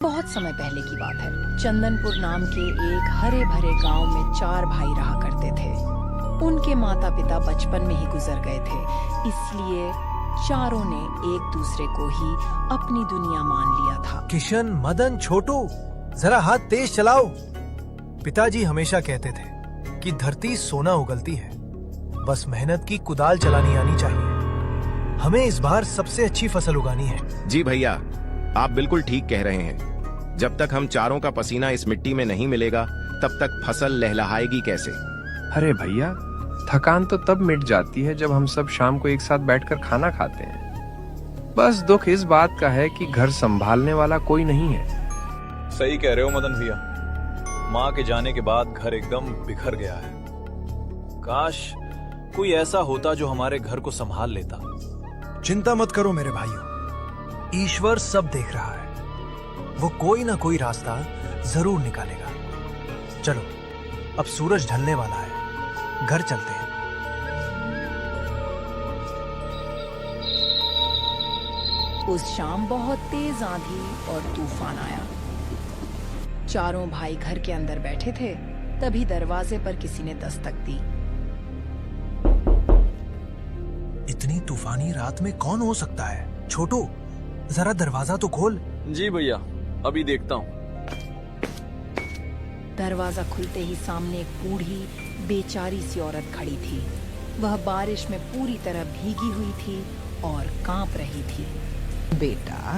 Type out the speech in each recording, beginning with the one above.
बहुत समय पहले की बात है। चंदनपुर नाम के एक हरे भरे गांव में 4 भाई रहा करते थे। उनके माता पिता बचपन में ही गुजर गए थे, इसलिए चारों ने एक दूसरे को ही अपनी दुनिया मान लिया था। किशन, मदन, छोटू, जरा हाथ तेज चलाओ। पिताजी हमेशा कहते थे कि धरती सोना उगलती है, बस मेहनत की कुदाल चलानी आनी चाहिए। हमें इस बार सबसे अच्छी फसल उगानी है। जी भैया, आप बिल्कुल ठीक कह रहे हैं। जब तक हम चारों का पसीना इस मिट्टी में नहीं मिलेगा, तब तक फसल लहलहाएगी कैसे? अरे भैया, थकान तो तब मिट जाती है जब हम सब शाम को एक साथ बैठकर खाना खाते हैं। बस दुख इस बात का है कि घर संभालने वाला कोई नहीं है। सही कह रहे हो मदन भैया, माँ के जाने के बाद घर एकदम बिखर गया है। काश कोई ऐसा होता जो हमारे घर को संभाल लेता। चिंता मत करो मेरे भाइयों, ईश्वर सब देख रहा है। वो कोई ना कोई रास्ता जरूर निकालेगा। चलो, अब सूरज ढलने वाला है, घर चलते हैं। उस शाम बहुत तेज आंधी और तूफान आया। चारों भाई घर के अंदर बैठे थे, तभी दरवाजे पर किसी ने दस्तक दी। इतनी तूफानी रात में कौन हो सकता है? छोटू, जरा दरवाजा तो खोल। जी भैया, अभी देखता हूँ। दरवाजा खुलते ही सामने एक बूढ़ी बेचारी सी औरत खड़ी थी। वह बारिश में पूरी तरह भीगी हुई थी और कांप रही थी। बेटा,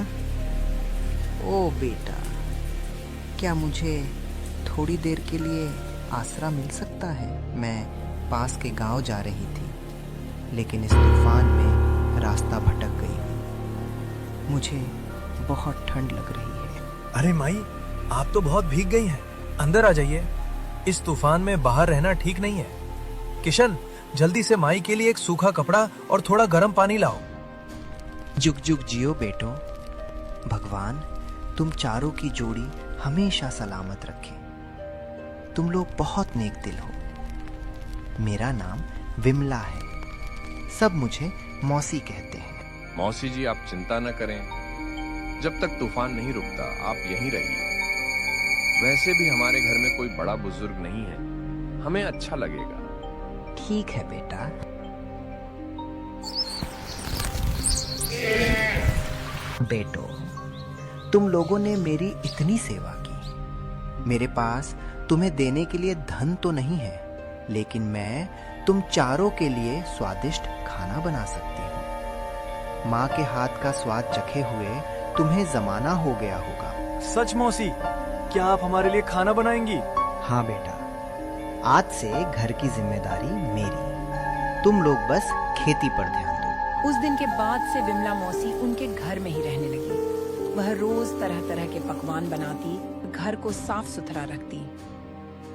ओ बेटा, क्या मुझे थोड़ी देर के लिए आसरा मिल सकता है? मैं पास के गांव जा रही थी, लेकिन इस तूफान में रास्ता भटक गई हूँ। मुझे बहुत ठंड लग रही है। अरे माई, आप तो बहुत भीग गई हैं। अंदर आ जाइए, इस तूफान में बाहर रहना ठीक नहीं है। किशन, जल्दी से माई के लिए एक सूखा कपड़ा और थोड़ा गर्म पानी लाओ। जुग जुग जियो बेटो। भगवान तुम चारों की जोड़ी हमेशा सलामत रखे। तुम लोग बहुत नेक दिल हो। मेरा नाम विमला है, सब मुझे मौसी कहते हैं। मौसी जी, आप चिंता न करें। जब तक तूफान नहीं रुकता, आप यहीं रहिए। वैसे भी हमारे घर में कोई बड़ा बुजुर्ग नहीं है, हमें अच्छा लगेगा। ठीक है बेटा। बेटो, तुम लोगों ने मेरी इतनी सेवा की। मेरे पास तुम्हें देने के लिए धन तो नहीं है, लेकिन मैं तुम चारों के लिए स्वादिष्ट खाना बना सकती हूँ। माँ के हाथ का स्वाद चखे हुए तुम्हें जमाना हो गया होगा। सच मौसी, क्या आप हमारे लिए खाना बनाएंगी? हाँ बेटा, आज से घर की जिम्मेदारी मेरी। तुम लोग बस खेती पर ध्यान दो। उस दिन के बाद से विमला मौसी उनके घर में ही रहने लगी। वह रोज तरह तरह के पकवान बनाती, घर को साफ सुथरा रखती।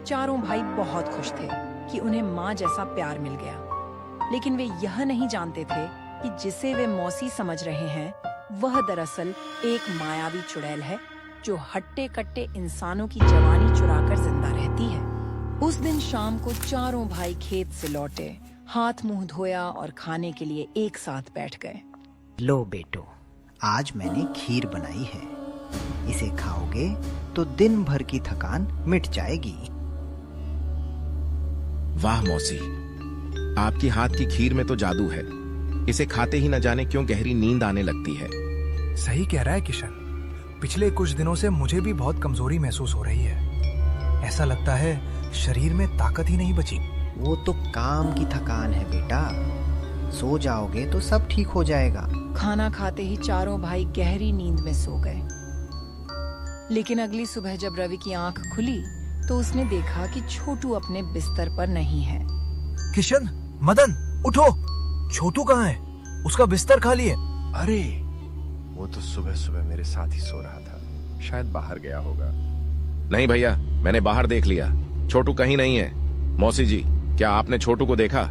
चारों भाई बहुत खुश थे कि उन्हें माँ जैसा प्यार मिल गया, लेकिन वे यह नहीं जानते थे कि जिसे वे मौसी समझ रहे हैं, वह दरअसल एक मायावी चुड़ैल है जो हट्टे कट्टे इंसानों की जवानी चुराकर जिंदा रहती है। उस दिन शाम को चारों भाई खेत से लौटे, हाथ मुंह धोया और खाने के लिए एक साथ बैठ गए। लो बेटो, आज मैंने खीर बनाई है। इसे खाओगे तो दिन भर की थकान मिट जाएगी। वाह मौसी, आपकी हाथ की खीर में तो जादू है। इसे खाते ही न जाने क्यों गहरी नींद आने लगती है। सही कह रहा है किशन, पिछले कुछ दिनों से मुझे भी बहुत कमजोरी महसूस हो रही है। ऐसा लगता है शरीर में ताकत ही नहीं बची। वो तो काम की थकान है बेटा। सो जाओगे तो सब ठीक हो जाएगा। खाना खाते ही चारों भाई गहरी नींद में सो गए। लेकिन अगली सुबह जब रवि की आंख खुली तो उसने देखा कि छोटू अपने बिस्तर पर नहीं है। किशन, मदन, उठो। छोटू कहाँ है? उसका बिस्तर खाली है। अरे, वो तो सुबह सुबह मेरे साथ ही सो रहा था। शायद बाहर गया होगा। नहीं भैया, मैंने बाहर देख लिया, छोटू कहीं नहीं है। मौसी जी, क्या आपने छोटू को देखा?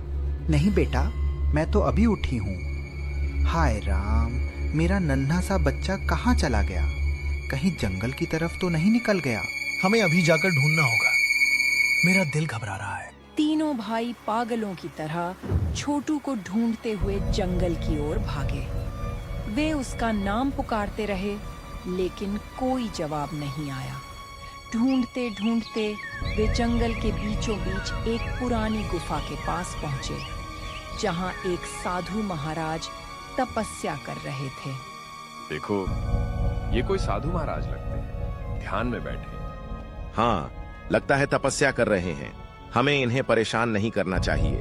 नहीं बेटा, मैं तो अभी उठी हूँ। हाय राम, मेरा नन्हा सा बच्चा कहाँ चला गया? कहीं जंगल की तरफ तो नहीं निकल गया? हमें अभी जाकर ढूंढना होगा। मेरा दिल घबरा रहा है। तीनों भाई पागलों की तरह छोटू को ढूंढते हुए जंगल की ओर भागे। वे उसका नाम पुकारते रहे, लेकिन कोई जवाब नहीं आया। ढूंढते ढूंढते वे जंगल के बीचों बीच एक पुरानी गुफा के पास पहुंचे, जहां एक साधु महाराज तपस्या कर रहे थे। देखो, ये कोई साधु महाराज लगते हैं, ध्यान में बैठे। हाँ, लगता है तपस्या कर रहे हैं। हमें इन्हें परेशान नहीं करना चाहिए।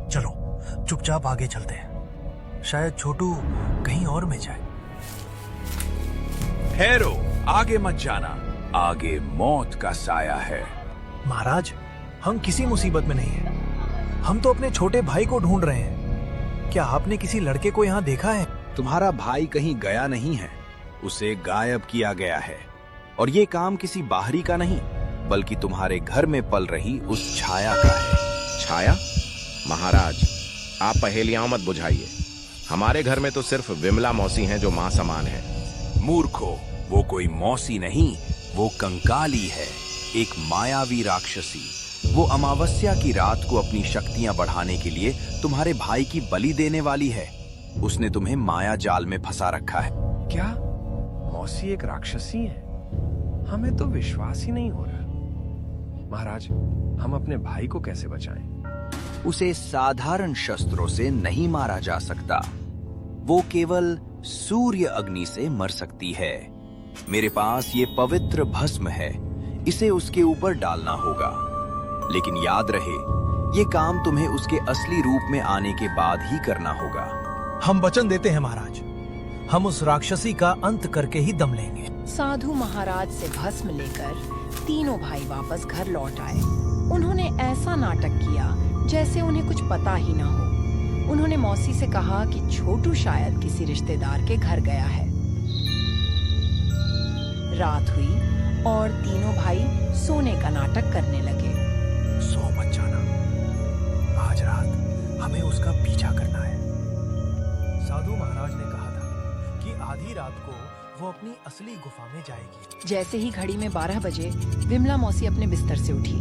चलो चुपचाप आगे चलते हैं, शायद छोटू कहीं और में जाए। ठहरो, आगे मत जाना, आगे मौत का साया है। महाराज, हम किसी मुसीबत में नहीं हैं। हम तो अपने छोटे भाई को ढूंढ रहे हैं। क्या आपने किसी लड़के को यहाँ देखा है? तुम्हारा भाई कहीं गया नहीं है, उसे गायब किया गया है। और ये काम किसी बाहरी का नहीं, बल्कि तुम्हारे घर में पल रही उस छाया का है। छाया? महाराज, आप पहेलियां मत बुझाइए। हमारे घर में तो सिर्फ विमला मौसी हैं जो मां समान है। मूर्खो, वो कोई मौसी नहीं, वो कंकाली है, एक मायावी राक्षसी। वो अमावस्या की रात को अपनी शक्तियां बढ़ाने के लिए तुम्हारे भाई की बलि देने वाली है। उसने तुम्हें माया जाल में फंसा रखा है। क्या मौसी एक राक्षसी है? हमें तो विश्वास ही नहीं हो रहा। महाराज, हम अपने भाई को कैसे बचाएं? उसे साधारण शस्त्रों से नहीं मारा जा सकता, वो केवल सूर्य अग्नि से मर सकती है। मेरे पास ये पवित्र भस्म है, इसे उसके ऊपर डालना होगा। लेकिन याद रहे, ये काम तुम्हें उसके असली रूप में आने के बाद ही करना होगा। हम वचन देते हैं महाराज, हम उस राक्षसी का अंत करके ही दम लेंगे। साधु महाराज से भस्म लेकर तीनों भाई वापस घर लौट आए। उन्होंने ऐसा नाटक किया जैसे उन्हें कुछ पता ही ना हो। उन्होंने मौसी से कहा कि छोटू शायद किसी रिश्तेदार के घर गया है। रात हुई और तीनों भाई सोने का नाटक करने लगे। सो मत जाना, आज रात हमें उसका पीछा करना है। साधु महाराज ने कहा था कि आधी रात को वो अपनी असली गुफा में जाएगी। जैसे ही घड़ी में 12 बजे विमला मौसी अपने बिस्तर से उठी।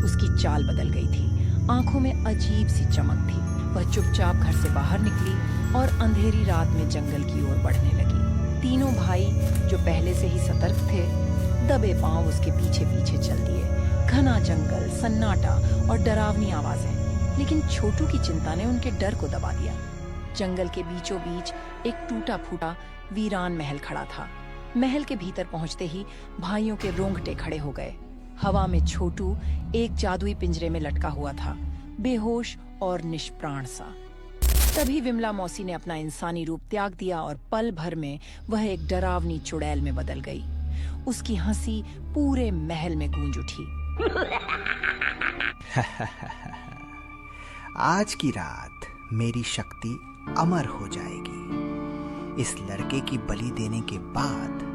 उसकी चाल बदल गई थी, आंखों में अजीब सी चमक थी। वह चुपचाप घर से बाहर निकली और अंधेरी रात में जंगल की ओर बढ़ने लगी। तीनों भाई, जो पहले से ही सतर्क थे, दबे पांव उसके पीछे पीछे चल दिए। घना जंगल, सन्नाटा और डरावनी आवाजें, लेकिन छोटू की चिंता ने उनके डर को दबा दिया। जंगल के बीचों बीच एक टूटा फूटा वीरान महल खड़ा था। महल के भीतर पहुंचते ही भाइयों के रोंगटे खड़े हो गए। हवा में छोटू एक जादुई पिंजरे में लटका हुआ था, बेहोश और निष्प्राण सा। तभी विमला मौसी ने अपना इंसानी रूप त्याग दिया और पल भर में वह एक डरावनी चुड़ैल में बदल गई। उसकी हंसी पूरे महल में गूंज उठी। आज की रात मेरी शक्ति अमर हो जाएगी। इस लड़के की बलि देने के बाद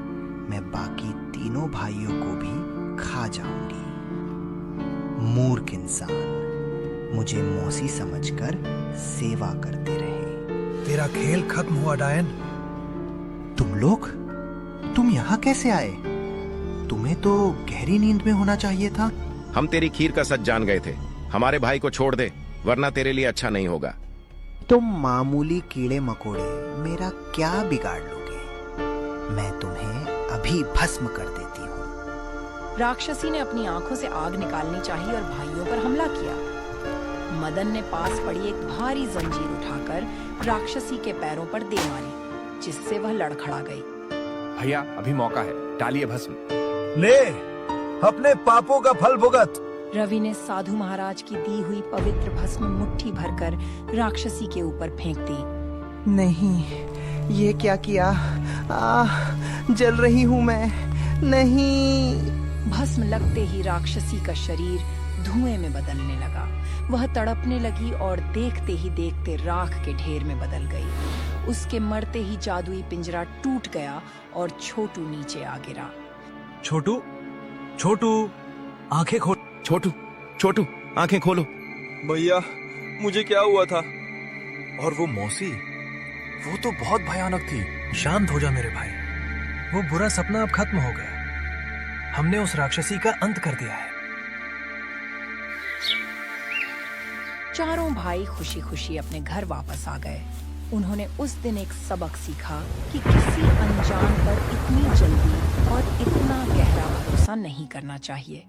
मैं बाकी तीनों भाइयों को भी खा जाऊंगी। मूर्ख इंसान मुझे मौसी समझकर सेवा करते रहे। तेरा खेल खत्म हुआ डायन। तुम लोग, तुम यहाँ कैसे आए? तुम्हें तो गहरी नींद में होना चाहिए था। हम तेरी खीर का सच जान गए थे। हमारे भाई को छोड़ दे, वरना तेरे लिए अच्छा नहीं होगा। तुम मामूली कीड़े मकोड़े मेरा क्या बिगाड़ लोगे? मैं तुम्हें अभी भस्म कर देती हूँ। राक्षसी ने अपनी आंखों से आग निकालनी चाहिए और भाइयों पर हमला किया। मदन ने पास पड़ी एक भारी जंजीर उठाकर राक्षसी के पैरों पर दे मारी, जिससे वह लड़खड़ा गई। भैया, अभी मौका है, डालिए भस्म। ले, अपने पापों का फल भुगत। रवि ने साधु महाराज की दी हुई पवित्र भस्म मुट्ठी भरकर राक्षसी के ऊपर फेंक दी। नहीं, ये क्या किया? जल रही हूँ मैं। नहीं। भस्म लगते ही राक्षसी का शरीर धुएं में बदलने लगा। वह तड़पने लगी और देखते ही देखते राख के ढेर में बदल गई। उसके मरते ही जादुई पिंजरा टूट गया और छोटू नीचे आ गिरा। छोटू, छोटू, आंखें खोल। छोटू, छोटू, आंखें खोलो। भैया, मुझे क्या हुआ था? और वो मौसी, वो तो बहुत भयानक थी। शांत हो जा मेरे भाई, वो बुरा सपना अब खत्म हो गया। हमने उस राक्षसी का अंत कर दिया है। चारों भाई खुशी खुशी अपने घर वापस आ गए। उन्होंने उस दिन एक सबक सीखा कि किसी अनजान पर इतनी जल्दी और इतना गहरा भरोसा नहीं करना चाहिए।